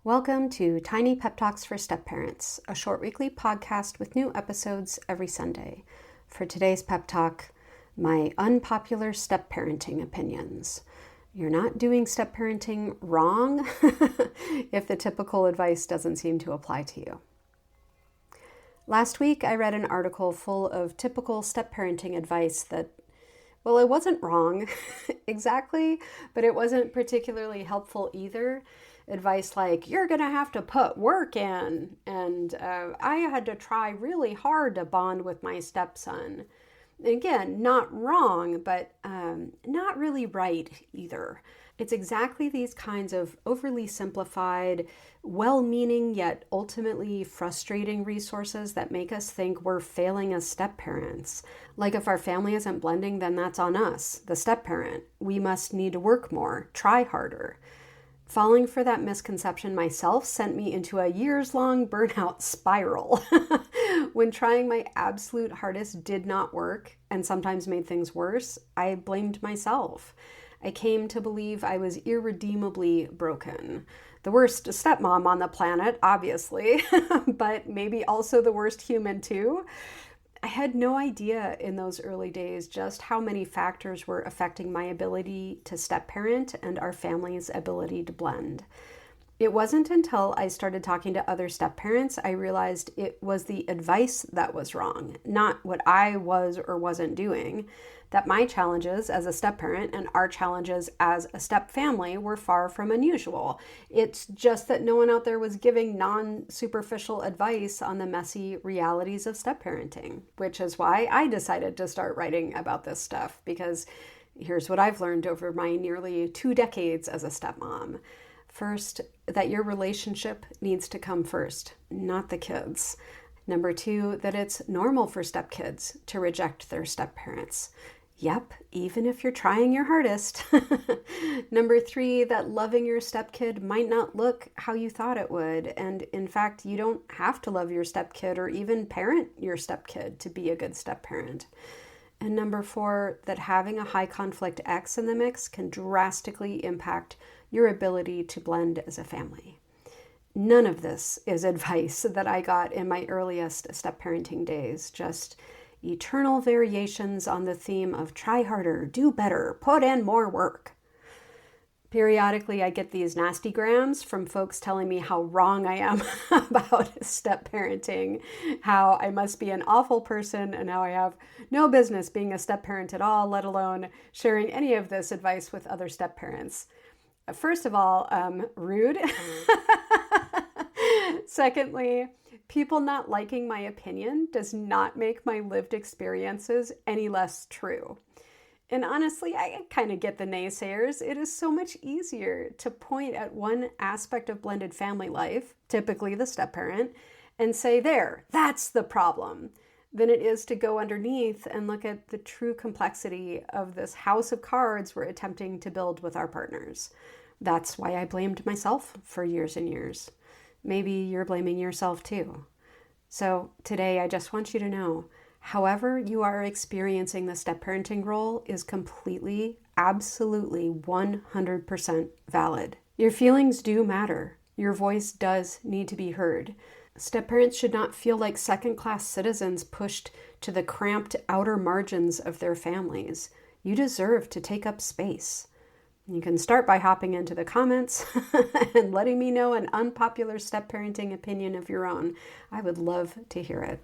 Welcome to Tiny Pep Talks for Step Parents, a short weekly podcast with new episodes every Sunday. For today's pep talk, my unpopular step parenting opinions. You're not doing step parenting wrong if the typical advice doesn't seem to apply to you. Last week, I read an article full of typical step parenting advice that, well, it wasn't wrong exactly, but it wasn't particularly helpful either. Advice like, you're going to have to put work in, and I had to try really hard to bond with my stepson. Again, not wrong, but not really right either. It's exactly these kinds of overly simplified, well-meaning yet ultimately frustrating resources that make us think we're failing as step-parents. Like if our family isn't blending, then that's on us, the step-parent. We must need to work more, try harder. Falling for that misconception myself sent me into a years-long burnout spiral. When trying my absolute hardest did not work and sometimes made things worse, I blamed myself. I came to believe I was irredeemably broken. The worst stepmom on the planet, obviously, but maybe also the worst human too. I had no idea in those early days just how many factors were affecting my ability to step parent and our family's ability to blend. It wasn't until I started talking to other step parents I realized it was the advice that was wrong, not what I was or wasn't doing. That my challenges as a step parent and our challenges as a step family were far from unusual. It's just that no one out there was giving non-superficial advice on the messy realities of step parenting, which is why I decided to start writing about this stuff, because here's what I've learned over my nearly 2 decades as a stepmom. First, that your relationship needs to come first, not the kids. Number 2, that it's normal for stepkids to reject their step-parents. Yep, even if you're trying your hardest. Number 3, that loving your stepkid might not look how you thought it would. And in fact, you don't have to love your stepkid or even parent your stepkid to be a good step-parent. And number 4, that having a high conflict ex in the mix can drastically impact your ability to blend as a family. None of this is advice that I got in my earliest step parenting days, just eternal variations on the theme of try harder, do better, put in more work. Periodically, I get these nasty grams from folks telling me how wrong I am about step parenting, how I must be an awful person, and how I have no business being a step parent at all, let alone sharing any of this advice with other step parents. First of all, rude. Secondly, people not liking my opinion does not make my lived experiences any less true. And honestly, I kind of get the naysayers. It is so much easier to point at one aspect of blended family life, typically the step-parent, and say, there, that's the problem, than it is to go underneath and look at the true complexity of this house of cards we're attempting to build with our partners. That's why I blamed myself for years and years. Maybe you're blaming yourself too. So today, I just want you to know, however you are experiencing the step parenting role is completely, absolutely 100% valid. Your feelings do matter. Your voice does need to be heard. Step parents should not feel like second-class citizens pushed to the cramped outer margins of their families. You deserve to take up space. You can start by hopping into the comments and letting me know an unpopular step parenting opinion of your own. I would love to hear it.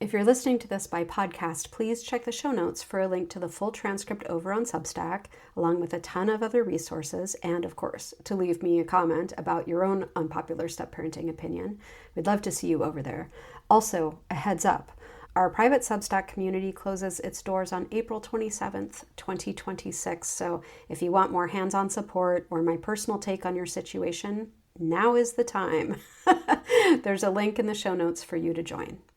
If you're listening to this by podcast, please check the show notes for a link to the full transcript over on Substack, along with a ton of other resources, and of course, to leave me a comment about your own unpopular step parenting opinion. We'd love to see you over there. Also, a heads up. Our private Substack community closes its doors on April 27th, 2026. So if you want more hands-on support or my personal take on your situation, now is the time. There's a link in the show notes for you to join.